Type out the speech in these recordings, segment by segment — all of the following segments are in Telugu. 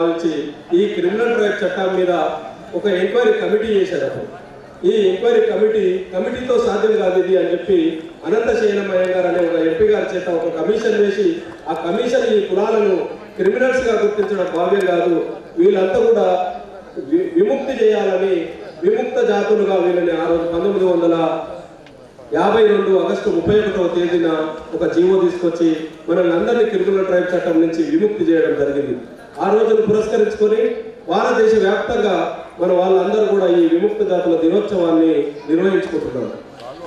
ఈ క్రిమినల్ ట్రయల్ చట్టం మీద ఒక ఎంక్వైరీ కమిటీ చేశారు. ఈ ఎంక్వైరీ కమిటీతో సాధ్యం కాదు ఇది అని చెప్పి అనంతశయనమయ్య గారు అనే ఒక ఎంపీ గారి చేత ఒక కమిషన్ వేసి ఆ కమిషన్ ఈ కులాలను క్రిమినల్స్ గా గుర్తించడం భావ్యం కాదు, వీళ్ళంతా కూడా విముక్తి చేయాలని విముక్త జాతులుగా వీళ్ళని ఆ రోజు 1952 ఆగస్టు 31వ తేదీన ఒక జీవో తీసుకొచ్చి మనల్ని అందరినీ క్రిమినల్ ట్రైబ్ చట్టం నుంచి విముక్తి చేయడం జరిగింది. ఆ రోజును పురస్కరించుకొని భారతదేశ వ్యాప్తంగా మన వాళ్ళందరూ కూడా ఈ విముక్త జాతుల దినోత్సవాన్ని నిర్వహించుకుంటున్నారు.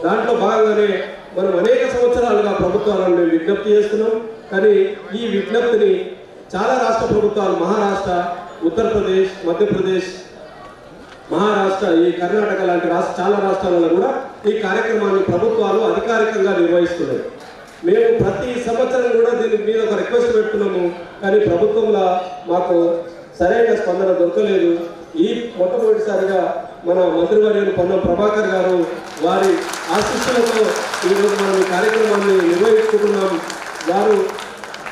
దాంట్లో భాగంగానే మనం అనేక సంవత్సరాలుగా ప్రభుత్వాలను మేము విజ్ఞప్తి చేస్తున్నాం. కానీ ఈ విజ్ఞప్తిని చాలా రాష్ట్ర ప్రభుత్వాలు, మహారాష్ట్ర, ఉత్తరప్రదేశ్, మధ్యప్రదేశ్, మహారాష్ట్ర, ఈ కర్ణాటక లాంటి చాలా రాష్ట్రాలలో కూడా ఈ కార్యక్రమాన్ని ప్రభుత్వాలు అధికారికంగా నిర్వహిస్తున్నాయి. మేము ప్రతి సంవత్సరం కూడా దీని మీద ఒక రిక్వెస్ట్ పెడుతున్నాము, కానీ ప్రభుత్వంలో మాకు సరైన స్పందన దొరకలేదు. ఈ మొట్టమొదటిసారిగా మన మంత్రివర్యులు పొన్నం ప్రభాకర్ గారు వారి ఆశీస్సులతో ఈరోజు మనం ఈ కార్యక్రమాన్ని నిర్వహించుకుంటున్నాం. వారు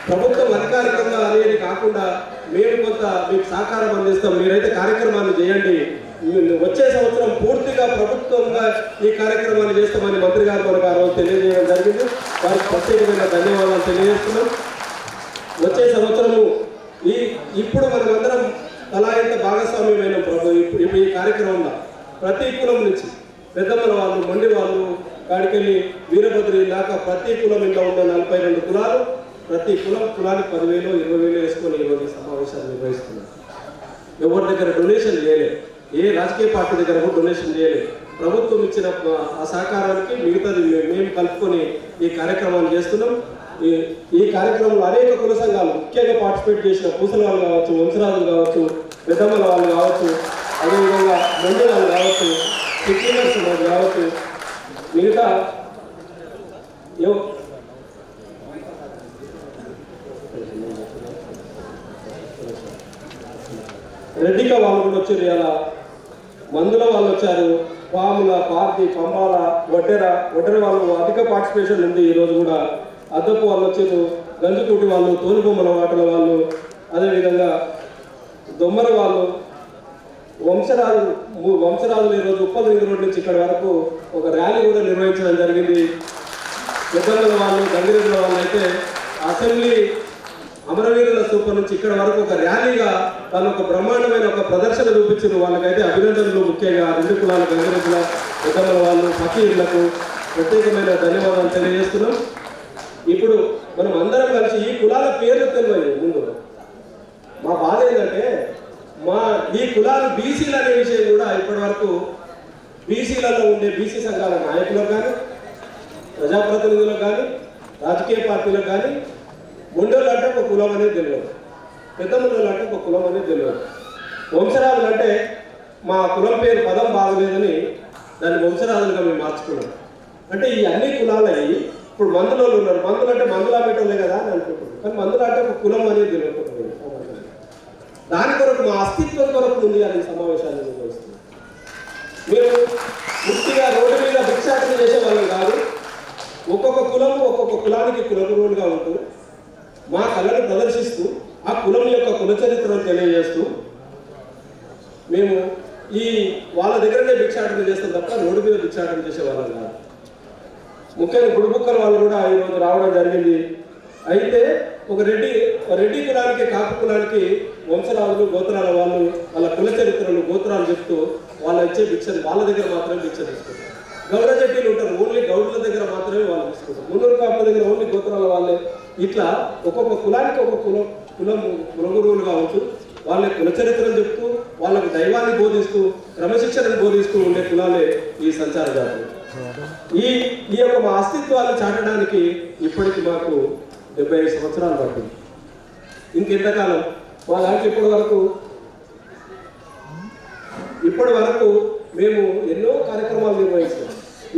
ప్రభుత్వం అధికారికంగా అనేది కాకుండా మేము కొంత మీకు సహకారం అందిస్తాం, మీరైతే కార్యక్రమాన్ని చేయండి, వచ్చే సంవత్సరం పూర్తిగా ప్రభుత్వంగా ఈ కార్యక్రమాన్ని చేస్తామని మంత్రి గారు మనకు ఆ రోజు తెలియజేయడం జరిగింది. వారికి ప్రత్యేకమైన ధన్యవాదాలు తెలియజేస్తున్నాం. వచ్చే సంవత్సరము ఇప్పుడు మనమందరం అలా ఎంత భాగస్వామ్యమైన ఇప్పుడు ఈ కార్యక్రమంలో ప్రతి కులం నుంచి పెద్దమ్మల వాళ్ళు, మొండి వాళ్ళు కాడికెళ్ళి వీరభద్రి దాకా ప్రతి కులం ఇంట్లో ఉన్న 42 కులాలు, ప్రతి కులానికి 10,000, 20,000 వేసుకొని ఈరోజు సమావేశాలు నిర్వహిస్తున్నారు. ఎవరి దగ్గర డొనేషన్ చేయలేదు, ఏ రాజకీయ పార్టీ దగ్గర డొనేషన్ చేయలేదు. ప్రభుత్వం ఇచ్చిన ఆ సహకారానికి మిగతాది మేము కలుపుకొని ఈ కార్యక్రమాన్ని చేస్తున్నాం. ఈ కార్యక్రమంలో అనేక కుల సంఘాలు ముఖ్యంగా పార్టిసిపేట్ చేసిన పూసల వాళ్ళు కావచ్చు, వంశరాజులు కావచ్చు, పెద్దమ్మల వాళ్ళు కావచ్చు, అదేవిధంగా మొండి వాళ్ళు కావచ్చు, సిక్లీనర్స్ వాళ్ళు కావచ్చు, మిగతా రెడ్డిగా వాళ్ళు కూడా వచ్చారు, ఇలా మందుల వాళ్ళు వచ్చారు, పాముల, పార్టీ, పంబాల, వడ్డెర వాళ్ళు అధిక పార్టిసిపేషన్ ఉంది. ఈరోజు కూడా అద్దపు వాళ్ళు వచ్చారు, గంజుకూటి వాళ్ళు, తోలుబొమ్మల వాటల వాళ్ళు, అదేవిధంగా దొమ్మర వాళ్ళు, వంశరాజులు ఈరోజు ఉప్పల్ రింగ్ రోడ్ నుంచి ఇక్కడ వరకు ఒక ర్యాలీ కూడా నిర్వహించడం జరిగింది. పెద్దల వాళ్ళు, గంగిరెడ్ల వాళ్ళు అయితే అసెంబ్లీ అమరవీరుల స్థూపం నుంచి ఇక్కడ వరకు ఒక ర్యాలీగా వాళ్ళు ఒక బ్రహ్మాండమైన ఒక ప్రదర్శన చూపించారు. వాళ్ళకైతే అభినందనలు. ముఖ్యంగా 2 కులాల గంగిరెడ్ల, పెద్దల వాళ్ళు, ఫకీర్లకు ప్రత్యేకమైన ధన్యవాదాలు తెలియజేస్తున్నాం. ఇప్పుడు మనం అందరం కలిసి ఈ కులాల పేర్లు తెలియదు. ముందు మా బాధ ఏంటంటే ఈ కులాలు బీసీలు అనే విషయం కూడా ఇప్పటి వరకు బీసీలలో ఉండే బీసీ సంఘాల నాయకులకు కానీ, ప్రజాప్రతినిధులకు కానీ, రాజకీయ పార్టీలకు కానీ మొండోళ్ళు అంటే ఒక కులం అనేది తెలియదు, పెద్ద మొండోళ్ళు అంటే ఒక కులం అనేది తెలియదు. వంశరాజులు అంటే మా కులం పేరు పదం బాగలేదని దాన్ని వంశరాజులుగా మేము మార్చుకున్నాం. అంటే ఈ అన్ని కులాలయ్యి ఇప్పుడు మందులో ఉన్నారు. మందులు అంటే మందులా పెట్టలే కదా అని అనుకుంటున్నాం, కానీ మందులు అంటే ఒక కులం అనేది తెలియకపోతుంది. దాని కొరకు మా అస్తిత్వం కొరకు ఉంది అని సమావేశాన్ని నిర్వహిస్తుంది. మేము పూర్తిగా రోడ్డు మీద భిక్షాటన చేసే వాళ్ళం కాదు. ఒక్కొక్క కులము ఒక్కొక్క కులానికి కులగురువులుగా ఉంటూ మా కళను ప్రదర్శిస్తూ ఆ కులం యొక్క కుల చరిత్రను తెలియజేస్తూ మేము వాళ్ళ దగ్గరనే భిక్షాటన చేస్తాం తప్ప రోడ్డు మీద భిక్షాటన చేసే వాళ్ళం కాదు. ముఖ్యంగా గుడిబుక్కల వాళ్ళు కూడా ఈరోజు రావడం జరిగింది. అయితే ఒక రెడ్డి కులానికి, కాపు కులానికి వంశరాజులు, గోత్రాల వాళ్ళు వాళ్ళ కుల చరిత్రలు, గోత్రాలు చెప్తూ వాళ్ళ ఇచ్చే భిక్షను వాళ్ళ దగ్గర మాత్రమే భిక్ష తీసుకుంటారు. గౌడ చెట్టీలు ఉంటారు, ఓన్లీ గౌడుల దగ్గర మాత్రమే వాళ్ళు తీసుకుంటారు. మున్నూరు కాపుల దగ్గర ఓన్లీ గోత్రాల వాళ్ళే. ఇట్లా ఒక్కొక్క కులానికి ఒక కులగురువులుగా ఉంటూ వాళ్ళ కుల చరిత్రను చెప్తూ వాళ్ళకు దైవాన్ని బోధిస్తూ క్రమశిక్షణను బోధిస్తూ ఉండే కులాలే ఈ సంచార జాతులు. ఈ యొక్క మా అస్తిత్వాన్ని చాటడానికి ఇప్పటికి మాకు 75 సంవత్సరాలు పడుతుంది. ఇంకెంతకాలం మా దాంట్లో ఇప్పటి వరకు మేము ఎన్నో కార్యక్రమాలు నిర్వహిస్తాం.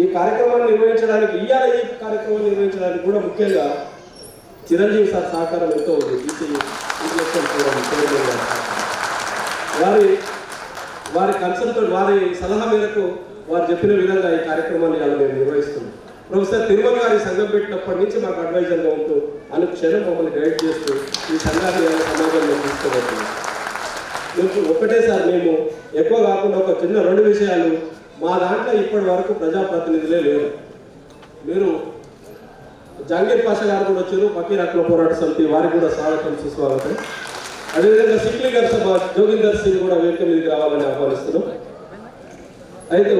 ఈ కార్యక్రమాన్ని నిర్వహించడానికి ఈ కార్యక్రమాన్ని నిర్వహించడానికి కూడా ముఖ్యంగా చిరంజీవి సార్ సహకారం ఎంతో ఉంది. వారి కన్సల్ట్, వారి సలహా మేరకు వారు చెప్పిన విధంగా ఈ కార్యక్రమాన్ని మేము నిర్వహిస్తున్నాం. ప్రొఫెసర్ తిరుమల గారి సంఘం పెట్టినప్పటి నుంచి మాకు అడ్వైజర్గా ఉంటూ అనుక్షణం మమ్మల్ని గైడ్ చేస్తూ ఈ సంఘాన్ని సమాజంలో తీసుకోబోతున్నాం. మీకు ఒకటేసారి మేము ఎక్కువ కాకుండా ఒక చిన్న 2 విషయాలు. మా దాంట్లో ఇప్పటి వరకు ప్రజాప్రతినిధులే లేరు. మీరు జంగీర్ పాషా గారు కూడా వచ్చారు, ఫకీర్ హక్కుల పోరాట సమితి, వారికి కూడా స్వాగతం సుస్వాగతం. అదేవిధంగా సిక్లీ గారు సభ జోగిందర్ సింగ్ కూడా వేదిక మీదకి రావాలని ఆహ్వానిస్తున్నాం. అయితే